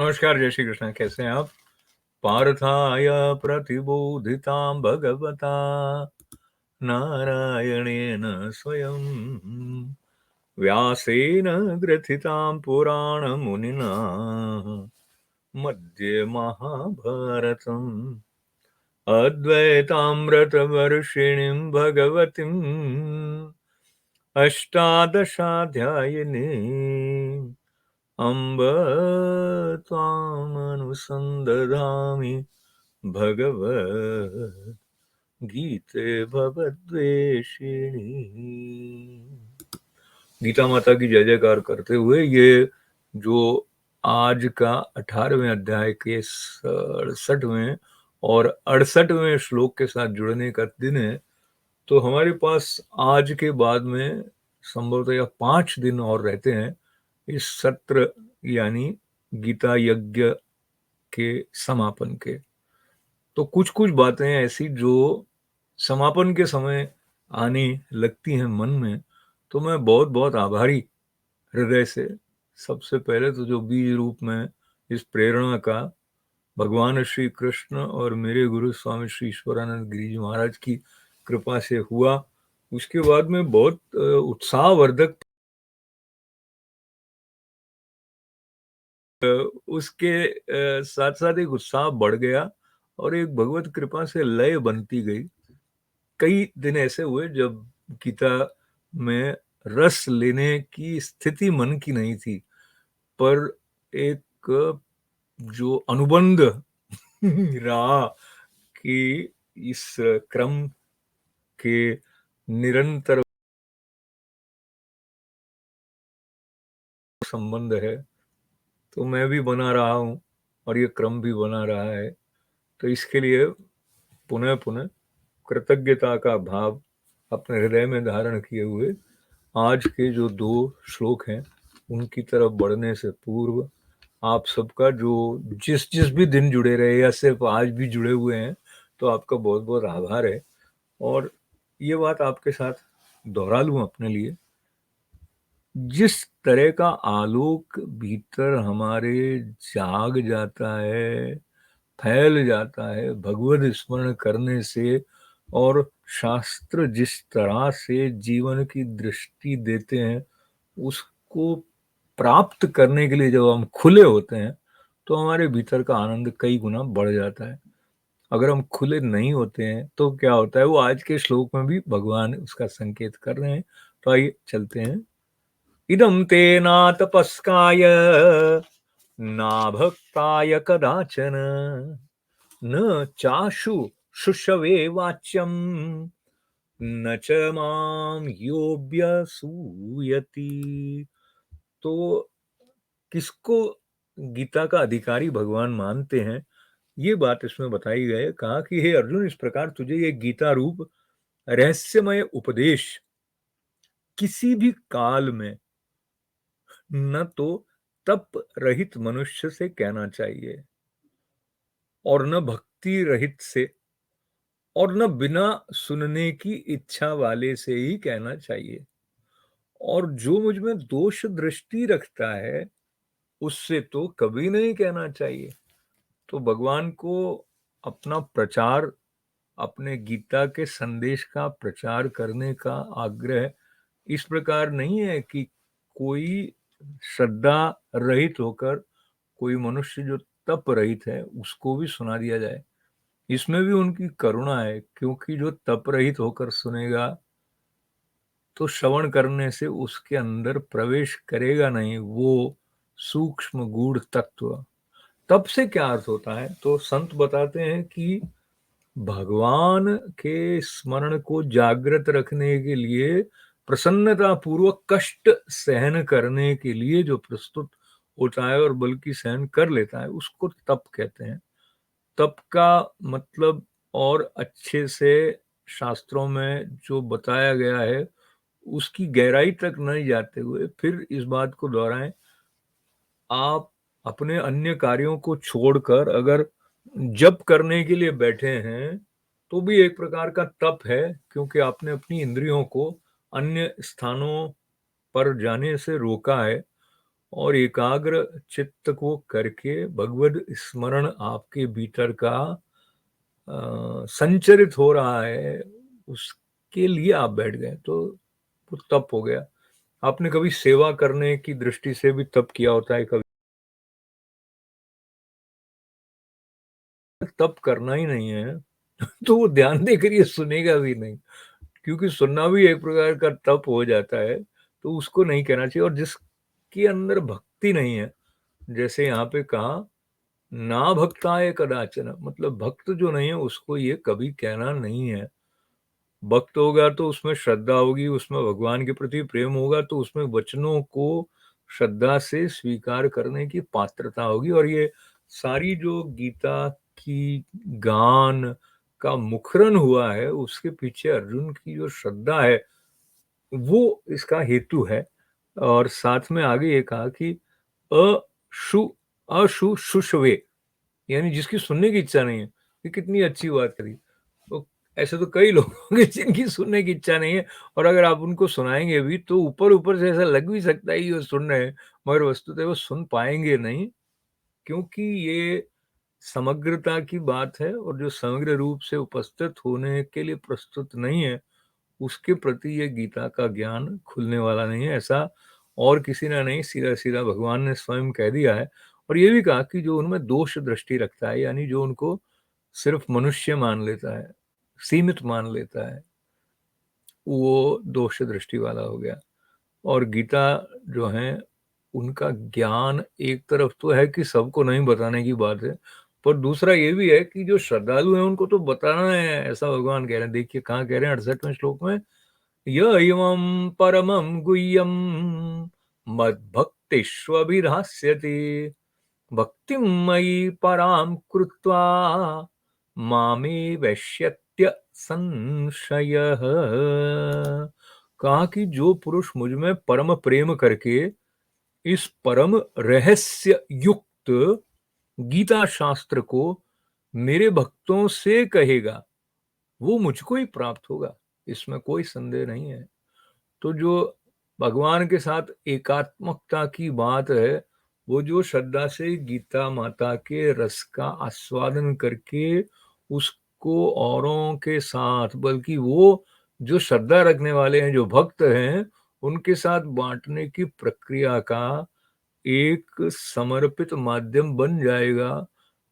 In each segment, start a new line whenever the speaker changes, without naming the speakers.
नमस्कार, जय श्री कृष्ण। कैसे हैं आप? पार्थाय प्रतिबोधितां भगवता नारायणेन स्वयं व्यासेन ग्रथितां पुराणमुनिना मध्ये महाभारतम् अद्वैतामृतवर्षिणीं भगवतीम् अष्टादशाध्यायिनीम् अम्ब त्वामनुसन्दधामि भगवद् गीते भवद्वेषिणी। गीता माता की जय जयकार करते हुए ये जो आज का 18वें अध्याय के 67वें और 68वें श्लोक के साथ जुड़ने का दिन है, तो हमारे पास आज के बाद में संभवतः 5 दिन और रहते हैं इस सत्र यानी गीता यज्ञ के समापन के। तो कुछ कुछ बातें ऐसी जो समापन के समय आने लगती हैं मन में, तो मैं बहुत बहुत आभारी हृदय से। सबसे पहले तो जो बीज रूप में इस प्रेरणा का भगवान श्री कृष्ण और मेरे गुरु स्वामी श्री ईश्वरानंद गिरी जी महाराज की कृपा से हुआ, उसके बाद में बहुत उत्साहवर्धक उसके साथ साथ एक उत्साह बढ़ गया और एक भगवत कृपा से लय बनती गई। कई दिन ऐसे हुए जब गीता में रस लेने की स्थिति मन की नहीं थी, पर एक जो अनुबंध रहा कि इस क्रम के निरंतर संबंध है, तो मैं भी बना रहा हूँ और ये क्रम भी बना रहा है। तो इसके लिए पुनः पुनः कृतज्ञता का भाव अपने हृदय में धारण किए हुए आज के जो 2 श्लोक हैं उनकी तरफ बढ़ने से पूर्व आप सबका जो जिस जिस भी दिन जुड़े रहे या सिर्फ आज भी जुड़े हुए हैं, तो आपका बहुत बहुत आभार है। और ये बात आपके साथ दोहरा लूं अपने लिए, जिस तरह का आलोक भीतर हमारे जाग जाता है, फैल जाता है भगवद स्मरण करने से, और शास्त्र जिस तरह से जीवन की दृष्टि देते हैं उसको प्राप्त करने के लिए जब हम खुले होते हैं तो हमारे भीतर का आनंद कई गुना बढ़ जाता है। अगर हम खुले नहीं होते हैं तो क्या होता है, वो आज के श्लोक में भी भगवान उसका संकेत कर रहे हैं। तो आइए चलते हैं। इदं ते ना तपस्काय ना भक्ताय कदाचन न चाशु शुशवे वाच्यम न च माम योऽभ्यसूयति। तो किसको गीता का अधिकारी भगवान मानते हैं, ये बात इसमें बताई गई। कहा कि हे अर्जुन, इस प्रकार तुझे ये गीता रूप रहस्यमय उपदेश किसी भी काल में न तो तप रहित मनुष्य से कहना चाहिए और न भक्ति रहित से और न बिना सुनने की इच्छा वाले से ही कहना चाहिए। और जो मुझ में दोष दृष्टि रखता है उससे तो कभी नहीं कहना चाहिए। तो भगवान को अपना प्रचार, अपने गीता के संदेश का प्रचार करने का आग्रह इस प्रकार नहीं है कि कोई श्रद्धा रहित होकर कोई मनुष्य जो तप रहित है उसको भी सुना दिया जाए। इसमें भी उनकी करुणा है, क्योंकि जो तप रहित होकर सुनेगा तो श्रवण करने से उसके अंदर प्रवेश करेगा नहीं वो सूक्ष्म गूढ़ तत्व। तप से क्या अर्थ होता है, तो संत बताते हैं कि भगवान के स्मरण को जागृत रखने के लिए, प्रसन्नता पूर्वक कष्ट सहन करने के लिए जो प्रस्तुत होता है और बल्कि सहन कर लेता है, उसको तप कहते हैं। तप का मतलब और अच्छे से शास्त्रों में जो बताया गया है उसकी गहराई तक नहीं जाते हुए फिर इस बात को दोहराएं, आप अपने अन्य कार्यों को छोड़कर अगर जप करने के लिए बैठे हैं तो भी एक प्रकार का तप है, क्योंकि आपने अपनी इंद्रियों को अन्य स्थानों पर जाने से रोका है। और एकाग्र चित्त को करके भगवद स्मरण आपके भीतर का संचरित हो रहा है, उसके लिए आप बैठ गए तो वो तप हो गया। आपने कभी सेवा करने की दृष्टि से भी तप किया होता है, कभी तप करना ही नहीं है तो वो ध्यान देकर ये सुनेगा भी नहीं, क्योंकि सुनना भी एक प्रकार का तप हो जाता है, तो उसको नहीं कहना चाहिए। और जिसके अंदर भक्ति नहीं है, जैसे यहाँ पे कहा, ना भक्ताय कदाचन, मतलब भक्त जो नहीं है उसको ये कभी कहना नहीं है। भक्त होगा तो उसमें श्रद्धा होगी, उसमें भगवान के प्रति प्रेम होगा, तो उसमें वचनों को श्रद्धा से स्वीकार करने की पात्रता होगी। और ये सारी जो गीता की गान का मुखरण हुआ है, उसके पीछे अर्जुन की जो श्रद्धा है वो इसका हेतु है। और साथ में आगे ये कहा कि अशु अशु शुष्वे, यानी जिसकी सुनने की इच्छा नहीं है। ये कितनी अच्छी बात करी। तो ऐसे तो कई लोग होंगे जिनकी सुनने की इच्छा नहीं है, और अगर आप उनको सुनाएंगे भी तो ऊपर ऊपर से ऐसा लग भी सकता है कि वो सुन रहे हैं, मगर वस्तुतः वो सुन पाएंगे नहीं, क्योंकि ये समग्रता की बात है, और जो समग्र रूप से उपस्थित होने के लिए प्रस्तुत नहीं है, उसके प्रति ये गीता का ज्ञान खुलने वाला नहीं है। ऐसा और किसी ने नहीं, सीधा सीधा भगवान ने स्वयं कह दिया है। और ये भी कहा कि जो उनमें दोष दृष्टि रखता है, यानी जो उनको सिर्फ मनुष्य मान लेता है, सीमित मान लेता है, वो दोष दृष्टि वाला हो गया। और गीता जो है, उनका ज्ञान एक तरफ तो है कि सबको नहीं बताने की बात है, पर दूसरा ये भी है कि जो श्रद्धालु है उनको तो बताना है, ऐसा भगवान कह रहे हैं। देखिए कहाँ कह रहे हैं, 68वें श्लोक में, य इमं परमं गुह्यं मद्भक्तिष्वभिधास्यति भक्तिं मयि परां कृत्वा मामे वैश्यत्य संशयः। कहा कि जो पुरुष मुझ में परम प्रेम करके इस परम रहस्य युक्त गीता शास्त्र को मेरे भक्तों से कहेगा, वो मुझको ही प्राप्त होगा, इसमें कोई संदेह नहीं है। तो जो भगवान के साथ एकात्मकता की बात है, वो जो श्रद्धा से गीता माता के रस का आस्वादन करके उसको औरों के साथ, बल्कि वो जो श्रद्धा रखने वाले हैं, जो भक्त हैं, उनके साथ बांटने की प्रक्रिया का एक समर्पित माध्यम बन जाएगा,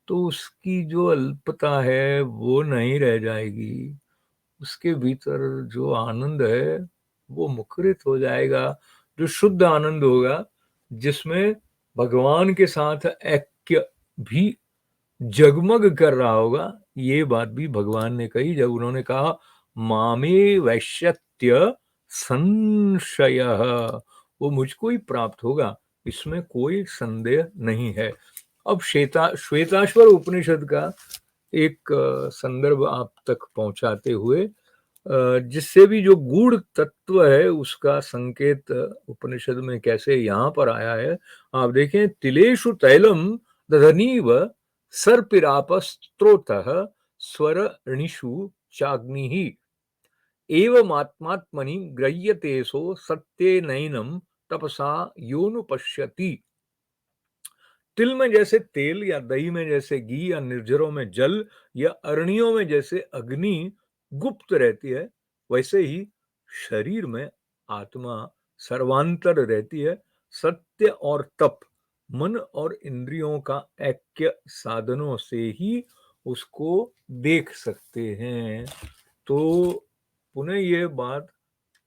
तो उसकी जो अल्पता है वो नहीं रह जाएगी। उसके भीतर जो आनंद है वो मुखरित हो जाएगा, जो शुद्ध आनंद होगा, जिसमें भगवान के साथ ऐक्य भी जगमग कर रहा होगा। ये बात भी भगवान ने कही जब उन्होंने कहा, मामे वैश्यत्य संशय, वो मुझको ही प्राप्त होगा, इसमें कोई संदेह नहीं है। अब श्वेताश्वर उपनिषद का एक संदर्भ आप तक पहुंचाते हुए, जिससे भी जो गूढ़ तत्व है उसका संकेत उपनिषद में कैसे यहाँ पर आया है, आप देखें, तिलेषु तैलम दधनीव सर्पिरापस्त्रोतः स्वरणिषु चाग्निः एवमात्मात्मनि गृह्यतेसो सत्येनैनं तपसा योनुपश्यति। तिल में जैसे तेल, या दही में जैसे घी, या निर्जरों में जल, या अरणियों में जैसे अग्नि गुप्त रहती है, वैसे ही शरीर में आत्मा सर्वांतर रहती है। सत्य और तप, मन और इंद्रियों का ऐक्य साधनों से ही उसको देख सकते हैं। तो पुनः ये बात,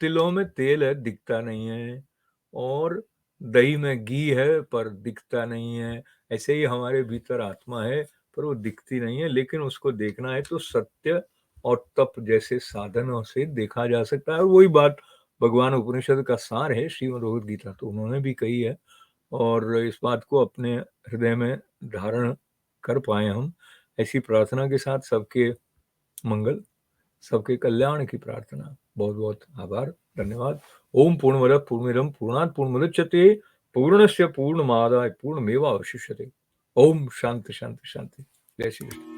तिलों में तेल है, दिखता नहीं है, और दही में घी है पर दिखता नहीं है। ऐसे ही हमारे भीतर आत्मा है, पर वो दिखती नहीं है, लेकिन उसको देखना है तो सत्य और तप जैसे साधनों से देखा जा सकता है। और वही बात भगवान उपनिषद का सार है, श्रीमद् भगवद गीता तो उन्होंने भी कही है। और इस बात को अपने हृदय में धारण कर पाए हम, ऐसी प्रार्थना के साथ सबके मंगल, सबके कल्याण की प्रार्थना। बहुत बहुत आभार, धन्यवाद। ओम पूर्णमदः पूर्णमिदं पूर्णात् पूर्णमुदच्यते पूर्णस्य पूर्णमादाय पूर्णमेवावशिष्यते। ओम शांति शांति शांति। जय श्री कृष्ण।